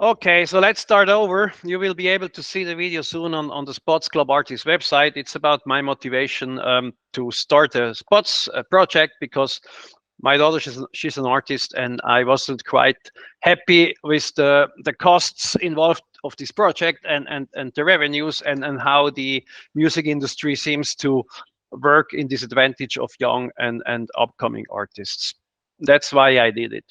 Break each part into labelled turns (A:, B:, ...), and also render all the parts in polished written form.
A: Okay, so let's start over. You will be able to see the video soon on the SPOZZ Club artist website. It's about my motivation to start a SPOZZ project because my daughter, she's an artist, and I wasn't quite happy with the costs involved of this project and the revenues and how the music industry seems to work in disadvantage of young and upcoming artists. That's why I did it.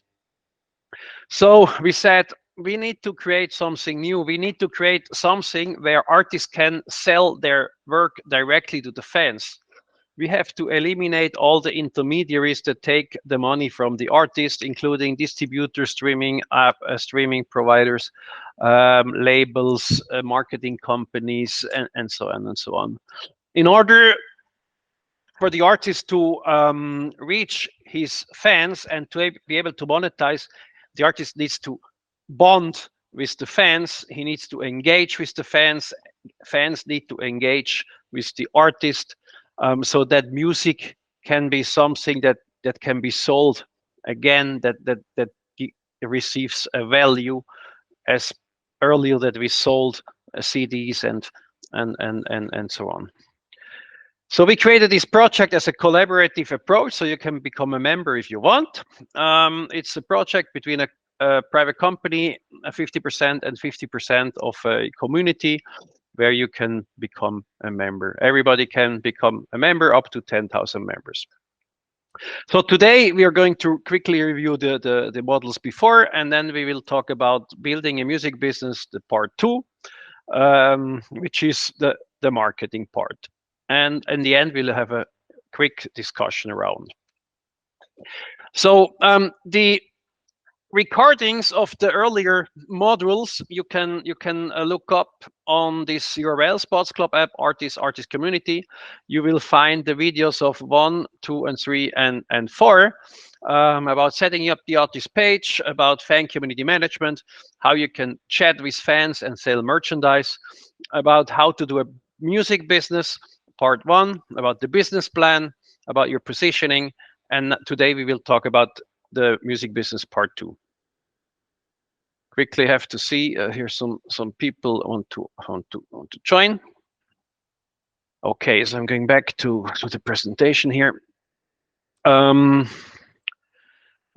A: So we said we need to create something new. We need to create something where artists can sell their work directly to the fans. We have to eliminate all the intermediaries that take the money from the artist, including distributors, streaming providers, labels, marketing companies, and so on and so on. In order for the artist to reach his fans and to be able to monetize, the artist needs to bond with the fans. He needs to engage with the fans. Fans need to engage with the artist, so that music can be something that can be sold again, that receives a value, as earlier that we sold CDs and so on. So we created this project as a collaborative approach, so you can become a member if you want. It's a project between a private company, 50% and 50% of a community, where you can become a member. Everybody can become a member, up to 10,000 members. So today we are going to quickly review the models before, and then we will talk about building a music business, the part 2, which is the marketing part. And in the end, we'll have a quick discussion around. So the recordings of the earlier modules you can look up on this URL, SPOZZ Club app, artist community. You will find the videos of 1, 2, and 3, and 4 about setting up the artist page, about fan community management, how you can chat with fans and sell merchandise, about how to do a music business, part 1, about the business plan, about your positioning, and today we will talk about the music business part 2. Quickly have to see here some people want to join. Okay, so I'm going back to the presentation here.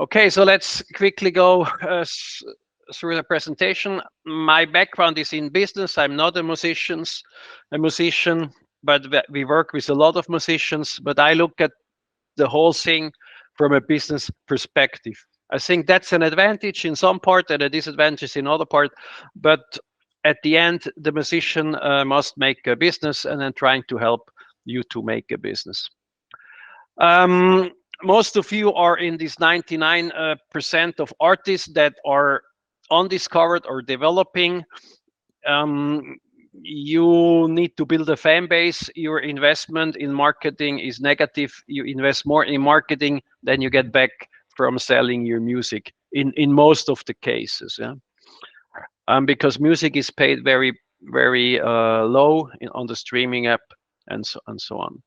A: Okay, so let's quickly go through the presentation. My background is in business. I'm not a musician, but we work with a lot of musicians. But I look at the whole thing from a business perspective. I think that's an advantage in some part and a disadvantage in other part. But at the end, the musician must make a business, and then trying to help you to make a business. Most of you are in this 99% of artists that are undiscovered or developing. You need to build a fan base. Your investment in marketing is negative. You invest more in marketing than you get back from selling your music in most of the cases. Yeah? Because music is paid very low on the streaming app and so on.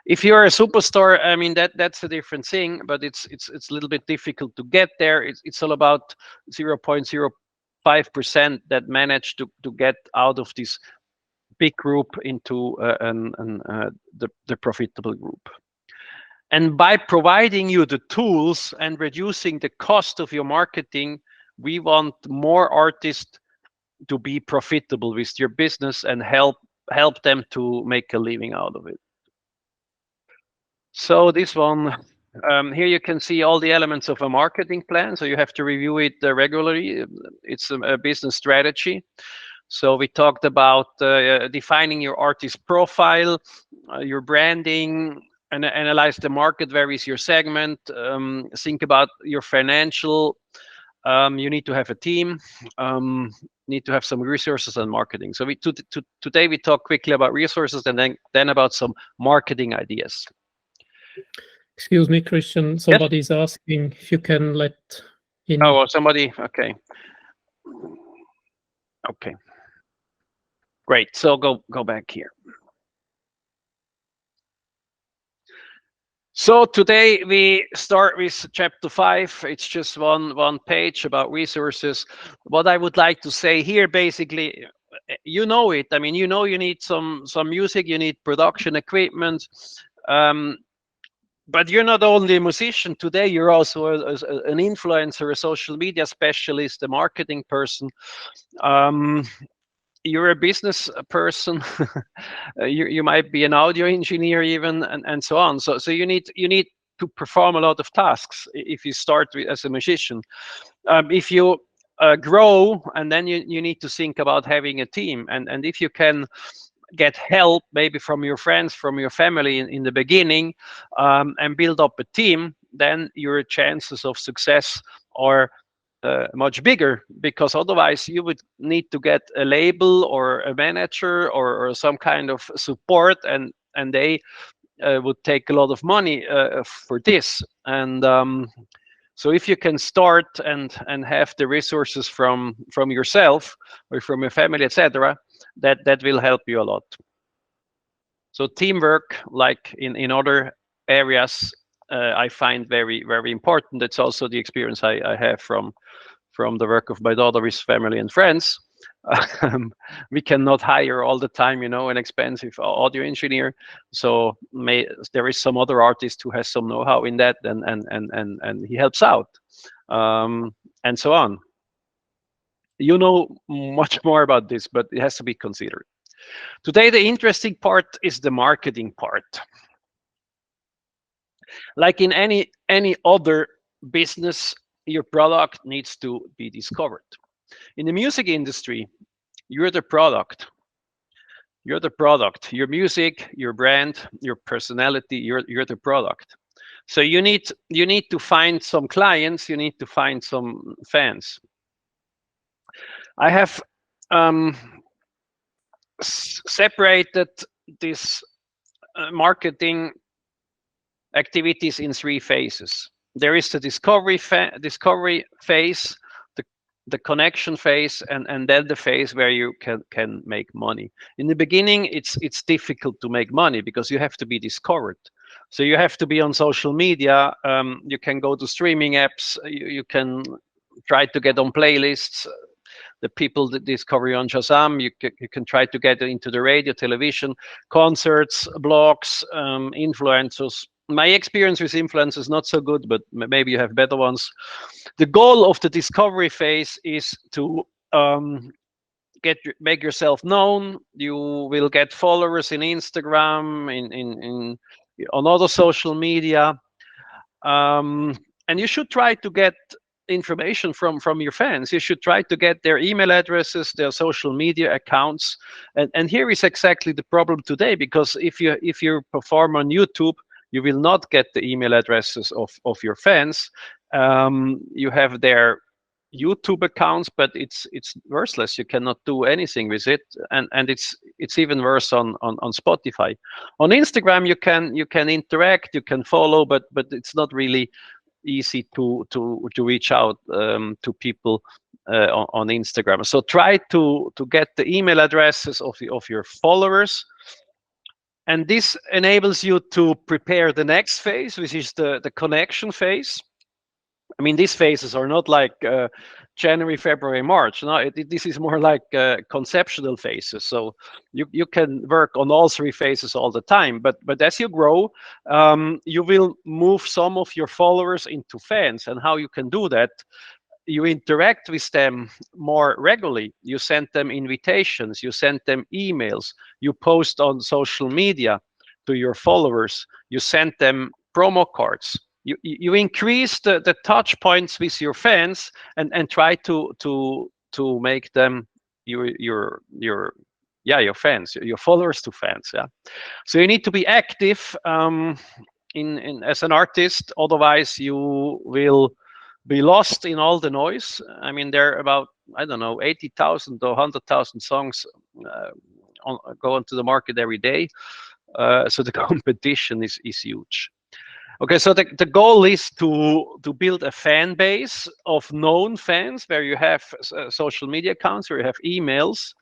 A: If you're a superstar, I mean that's a different thing, but it's a little bit difficult to get there. It's all about 0.05% that manage to get out of this big group into the profitable group. And by providing you the tools and reducing the cost of your marketing, we want more artists to be profitable with your business and help them to make a living out of it. So this one, here you can see all the elements of a marketing plan. So you have to review it regularly. It's a business strategy. So we talked about defining your artist profile, your branding, and analyze the market, where is your segment, think about your financial. You need to have a team, need to have some resources and marketing. So today we talk quickly about resources, and then about some marketing ideas.
B: Excuse me, Christian. Somebody's asking if you can let in.
A: Oh, somebody. Okay. Okay. Great. So go back here. So today we start with chapter 5. It's just one page about resources. What I would like to say here, basically, you know it. I mean, you know, you need some music, you need production equipment. Um, but you're not only a musician today, you're also an influencer, a social media specialist, a marketing person. Um, you're a business person. You might be an audio engineer even, and so on. So you need to perform a lot of tasks if you start as a musician. If you grow, and then you need to think about having a team, and if you can get help maybe from your friends, from your family in the beginning, and build up a team, then your chances of success are much bigger, because otherwise you would need to get a label or a manager, or some kind of support, and they would take a lot of money for this. And so if you can start and have the resources from yourself or from your family, etc., that will help you a lot. So teamwork, like in other areas, I find very important. It's also the experience I have from the work of my daughter with family and friends. We cannot hire all the time, an expensive audio engineer. So there is some other artist who has some know-how in that, and he helps out, and so on. You know much more about this, but it has to be considered. Today, the interesting part is the marketing part. Like in any other business, your product needs to be discovered. In the music industry, you're the product. You're the product. Your music, your brand, your personality, you're the product. So you need to find some clients, you need to find some fans. I have um, separated this marketing activities in 3 phases. There is the discovery phase, the the connection phase, and then the phase where you can make money. In the beginning, it's difficult to make money because you have to be discovered. So you have to be on social media. You can go to streaming apps. You can try to get on playlists. The people that discover you on Shazam. You can try to get into the radio, television, concerts, blogs, influencers. My experience with influencers not so good, but maybe you have better ones. The goal of the discovery phase is to make yourself known. You will get followers in Instagram, in on other social media, and you should try to get information from your fans. You should try to get their email addresses, their social media accounts, and here is exactly the problem today, because if you perform on YouTube, you will not get the email addresses of your fans. You have their YouTube accounts, but it's worthless. You cannot do anything with it, and it's even worse on Spotify. On Instagram, you can interact, you can follow, but it's not really easy to reach out to people on Instagram. So try to get the email addresses of your followers, and this enables you to prepare the next phase, which is the connection phase. I mean, these phases are not like January, February, March. No, this is more like conceptual phases. So you can work on all 3 phases all the time. But as you grow, you will move some of your followers into fans. And how you can do that? You interact with them more regularly. You send them invitations. You send them emails. You post on social media to your followers. You send them promo cards. You increase the touch points with your fans, and try to make them your fans, your followers to fans. Yeah. So you need to be active in as an artist. Otherwise, you will be lost in all the noise. I mean, there are about, I don't know, 80,000 or 100,000 songs go onto the market every day. So the competition is huge. Okay, so the goal is to build a fan base of known fans where you have social media accounts, where you have emails,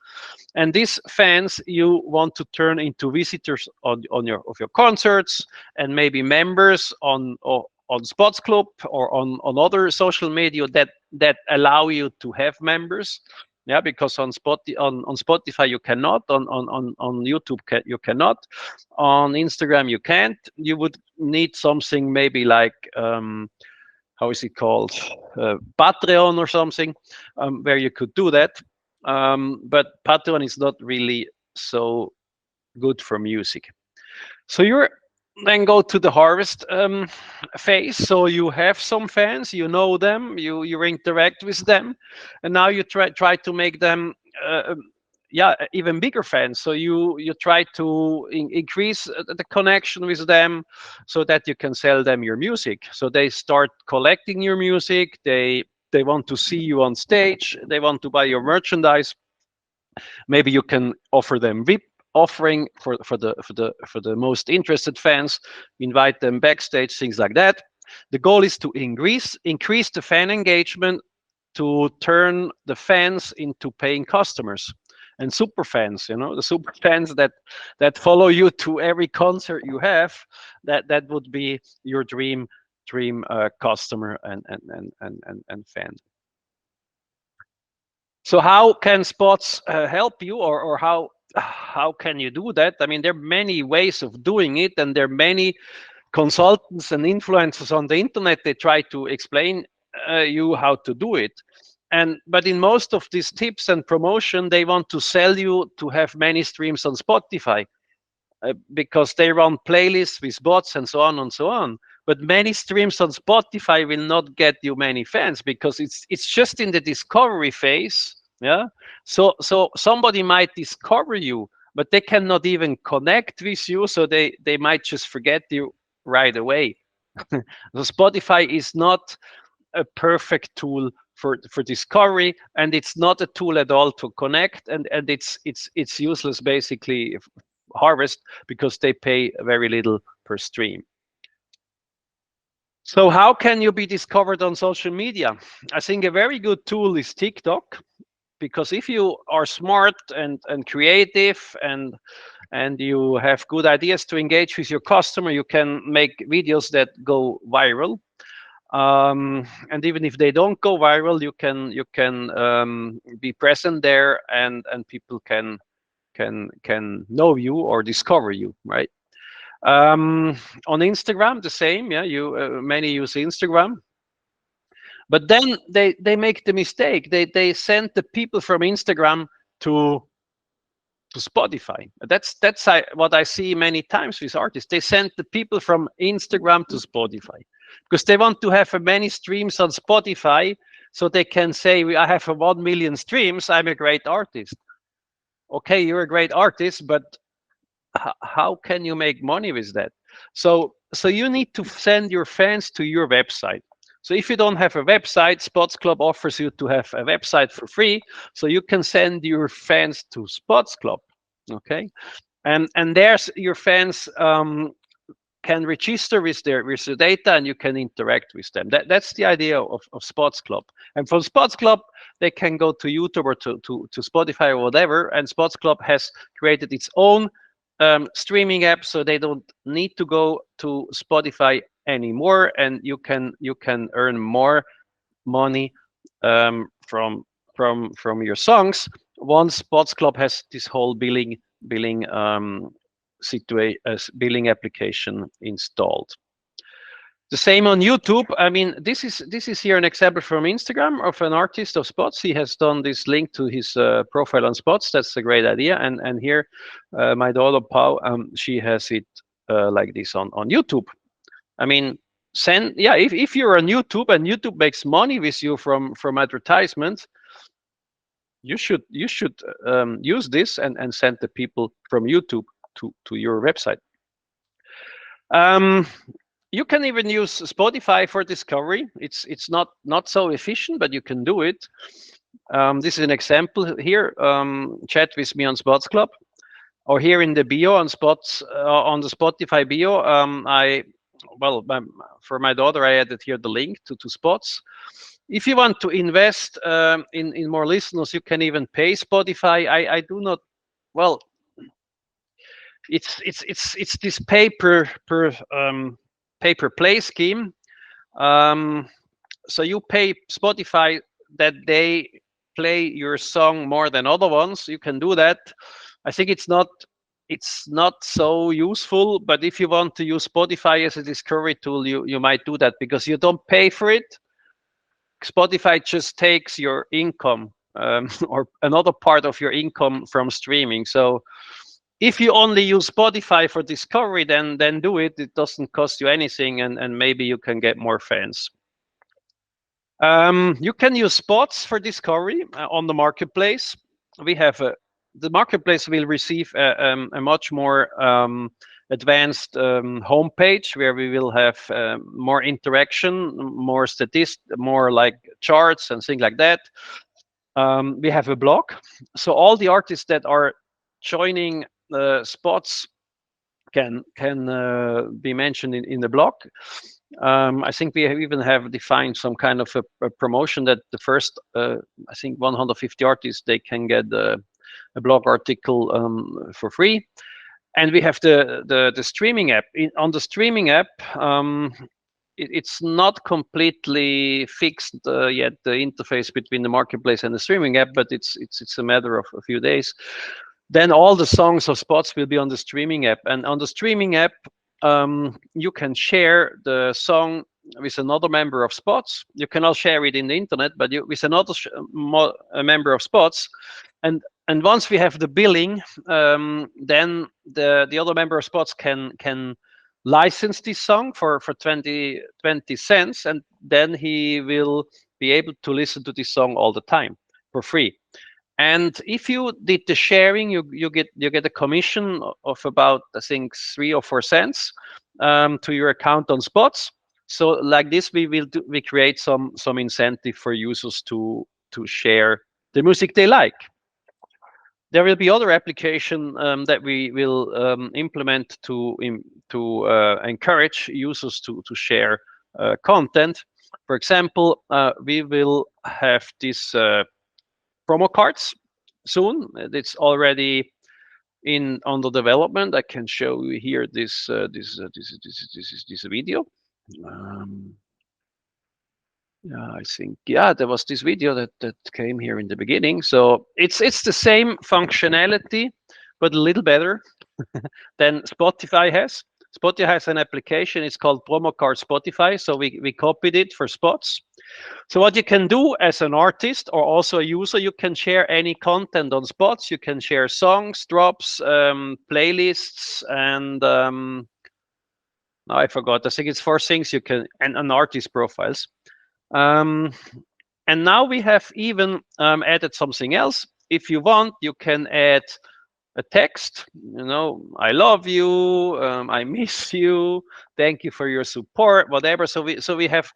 A: and these fans you want to turn into visitors on your concerts, and maybe members on Spots Club, or on other social media that allow you to have members. Yeah, because on Spotify you cannot, on YouTube you cannot, on Instagram you can't. You would need something maybe like, how is it called, Patreon or something, where you could do that. But Patreon is not really so good for music. So you're then go to the harvest phase. So you have some fans, you know them, you interact with them, and now you try to make them, uh, yeah, even bigger fans. So you try to increase the connection with them, so that you can sell them your music. So they start collecting your music. They want to see you on stage. They want to buy your merchandise. Maybe you can offer them VIP offering for the most interested fans, invite them backstage, things like that. The goal is to increase the fan engagement, to turn the fans into paying customers and super fans. The super fans that follow you to every concert you have. That would be your dream customer and fan. So how can Spots help you, or how can you do that? I mean, there are many ways of doing it, and there are many consultants and influencers on the internet. They try to explain you how to do it, but in most of these tips and promotion, they want to sell you to have many streams on Spotify, because they run playlists with bots and so on and so on. But many streams on Spotify will not get you many fans, because it's just in the discovery phase. Yeah. So somebody might discover you, but they cannot even connect with you. So they might just forget you right away. So Spotify is not a perfect tool for discovery, and it's not a tool at all to connect, and it's useless basically, harvest, because they pay very little per stream. So how can you be discovered on social media? I think a very good tool is TikTok, because if you are smart and creative, and you have good ideas to engage with your customer, you can make videos that go viral. And even if they don't go viral, you can be present there, and people can know you or discover you, right? On Instagram, the same. Yeah, you many use Instagram, but then they make the mistake. They send the people from Instagram to Spotify. That's what I see many times with artists. They send the people from Instagram to Spotify, because they want to have many streams on Spotify, so they can say, I have 1 million streams, I'm a great artist." Okay, you're a great artist, but how can you make money with that? So you need to send your fans to your website. So if you don't have a website, Spots Club offers you to have a website for free, so you can send your fans to Spots Club. Okay, and there's your fans can register with their data, and you can interact with them. That's the idea of Spots Club. And from Spots Club, they can go to YouTube or to Spotify or whatever. And Spots Club has created its own streaming app, so they don't need to go to Spotify anymore, and you can earn more money from your songs once Spots Club has this whole billing billing application installed. The same on YouTube. I mean, this is here an example from Instagram of an artist of Spots. He has done this link to his profile on Spots. That's a great idea. And here, my daughter Pau, she has it like this on YouTube. I mean, if you're on YouTube and YouTube makes money with you from advertisements, you should use this and send the people from YouTube to your website. Um, you can even use Spotify for discovery. It's not so efficient, but you can do it. This is an example here. Chat with me on Spots Club, or here in the bio on Spots on the Spotify bio. well, for my daughter, I added here the link to Spots. If you want to invest in more listeners, you can even pay Spotify. I do not. Well, it's this pay per play scheme. Um, so you pay Spotify that they play your song more than other ones. You can do that. I think it's not so useful, but if you want to use Spotify as a discovery tool, you might do that because you don't pay for it. Spotify just takes your income, or another part of your income from streaming. So if you only use Spotify for discovery, then do it. It doesn't cost you anything, and maybe you can get more fans. You can use spots for discovery on the marketplace. We have the marketplace will receive a much more advanced homepage where we will have more interaction, more like charts and things like that. We have a blog, so all the artists that are joining spots can be mentioned in the blog. I think we even have defined some kind of a promotion that the first, I think 150 artists, they can get a blog article for free. And we have the streaming app. On the streaming app, it's not completely fixed yet, the interface between the marketplace and the streaming app, but it's a matter of a few days. Then all the songs of Spots will be on the streaming app, and on the streaming app, you can share the song with another member of Spots. You cannot share it in the internet, but with another a member of Spots, and once we have the billing, then the other member of Spots can license this song for 20 cents, and then he will be able to listen to this song all the time for free. And if you did the sharing, you get a commission of about, I think, 3 or 4 cents to your account on Spots. So like this, we create some incentive for users to share the music they like. There will be other application that we will implement to encourage users to share content. For example, we will have this promo cards soon. It's already in under development. I can show you here this video. Um, yeah, I think, yeah, there was this video that came here in the beginning. So it's the same functionality, but a little better than Spotify has. Spotify has an application. It's called Promo Card Spotify. So we copied it for Spots. So what you can do as an artist or also a user, you can share any content on Spots. You can share songs, drops, playlists, and now I forgot. I think it's 4 things you can, and an artist profiles. Um, and now we have even added something else. If you want, you can add a text. I love you, I miss you, thank you for your support, whatever. So we have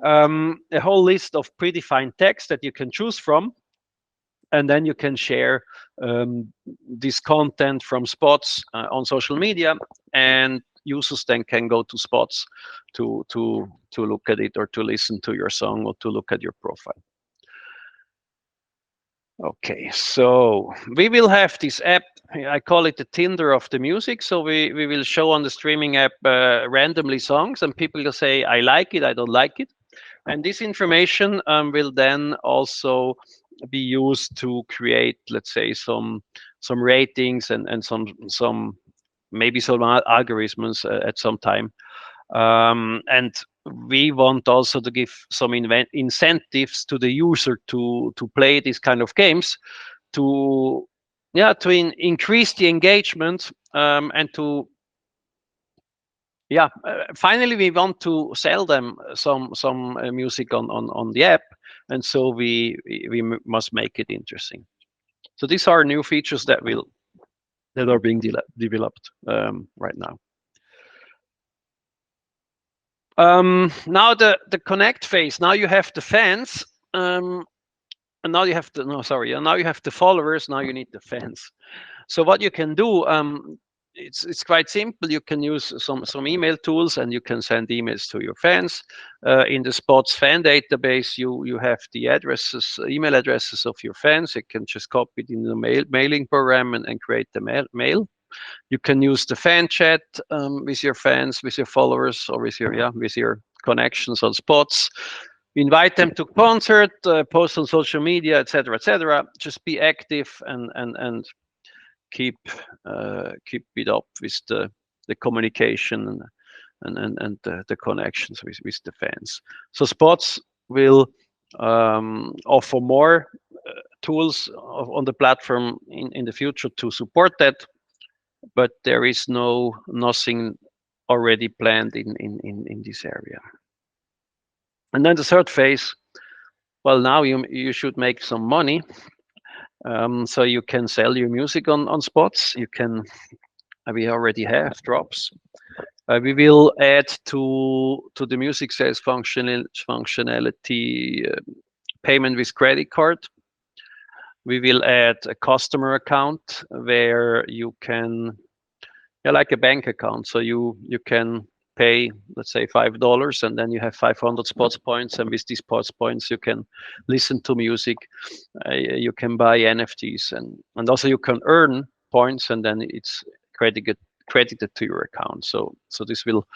A: a whole list of predefined text that you can choose from, and then you can share this content from Spots on social media, and users then can go to Spots to look at it, or to listen to your song, or to look at your profile. Okay, so we will have this app. I call it the Tinder of the music. So we will show on the streaming app randomly songs, and people will say, I like it, I don't like it. And this information will then also be used to create, let's say, some ratings, and some maybe some algorithms at some time. And we want also to give some incentives to the user to play these kind of games, to increase the engagement, and to finally we want to sell them some music on the app, and so we must make it interesting. So these are new features that are being developed right now. Now the connect phase. Now you have the fans, and now you have now you have the followers. Now you need the fans. So what you can do, it's quite simple. You can use some email tools, and you can send emails to your fans. In the SPOZZ fan database, you have the addresses, email addresses of your fans. You can just copy it in the mailing program and create the mail. You can use the fan chat with your fans, with your followers, or with your connections on SPOZZ. Invite them to concert, post on social media, etc., etc. Just be active and keep keep it up with the communication and the connections with the fans. So SPOZZ will offer more tools on the platform in the future to support that, but there is nothing already planned in this area. And then the third phase, well, now you should make some money. So you can sell your music on SPOZZ. You can we already have drops. We will add to the music sales functionality payment with credit card. We will add a customer account where you can, like a bank account. So you can pay, let's say, $5, and then you have 500 SPOZZ points, and with these SPOZZ points you can listen to music, you can buy NFTs, and also you can earn points, and then it's credited to your account. So this will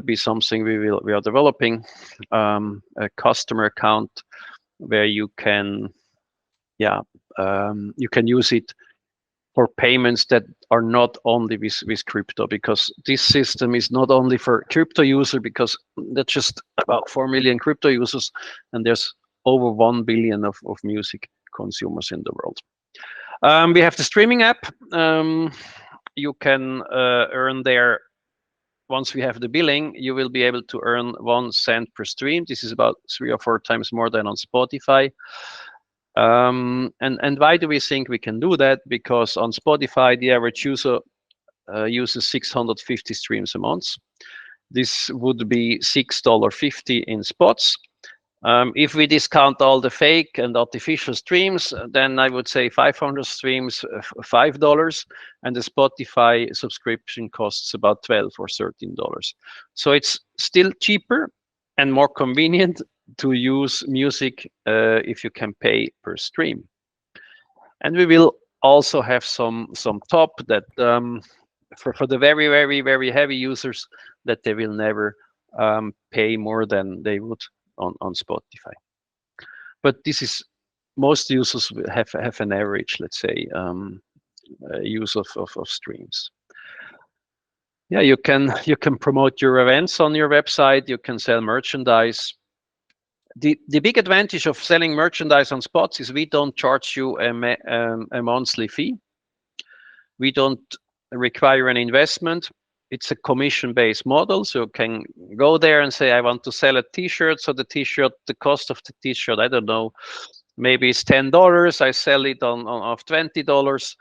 A: be something we are developing, a customer account where you can you can use it for payments that are not only with crypto, because this system is not only for crypto users, because that's just about 4 million crypto users, and there's over 1 billion of music consumers in the world. We have the streaming app. You can earn there. Once we have the billing, you will be able to earn 1 cent per stream. This is about 3 or 4 times more than on Spotify. And why do we think we can do that? Because on Spotify, the average user uses 650 streams a month. This would be $6.50 in SPOZZ. If we discount all the fake and artificial streams, then I would say 500 streams, $5, and the Spotify subscription costs about $12 or $13. So it's still cheaper and more convenient to use music if you can pay per stream. And we will also have some top that for the very heavy users, that they will never pay more than they would on Spotify. But this is, most users have an average, let's say, use of streams. Yeah, you can promote your events on your website. You can sell merchandise. The big advantage of selling merchandise on SPOZZ is we don't charge you a monthly fee. We don't require an investment. It's a commission-based model, so you can go there and say, I want to sell a T-shirt. So the T-shirt, the cost of the T-shirt, I don't know, maybe it's $10. I sell it on of $20.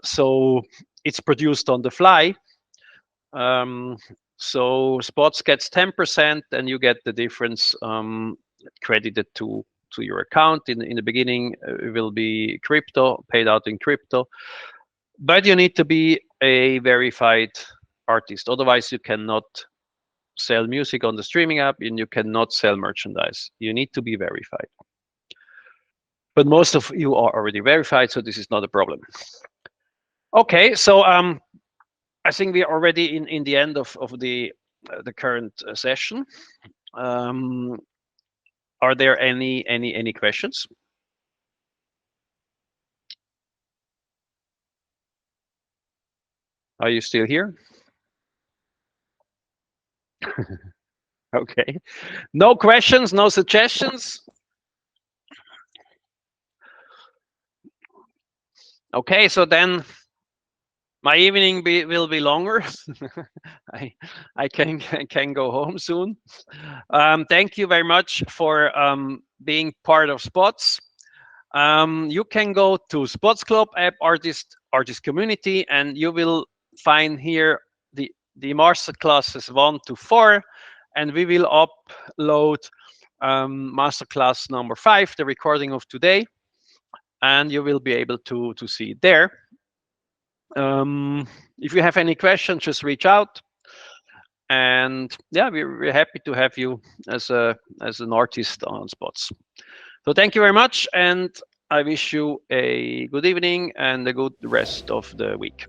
A: So it's produced on the fly. So SPOZZ gets 10%, and you get the difference credited to your account. In the beginning, it will be crypto, paid out in crypto. But you need to be a verified artist. Otherwise, you cannot sell music on the streaming app, and you cannot sell merchandise. You need to be verified. But most of you are already verified, so this is not a problem. Okay, so I think we are already in the end of the current session. Are there any questions? Are you still here? Okay. No questions, no suggestions? Okay, so then my evening will be longer. I can go home soon. Thank you very much for being part of SPOZZ. You can go to SPOZZ.club app artist community, and you will find here the master classes 1 to 4, and we will upload master class number 5, the recording of today, and you will be able to see it there. If you have any questions, just reach out. And yeah, we're happy to have you as an artist on Spots. So thank you very much, and I wish you a good evening and a good rest of the week.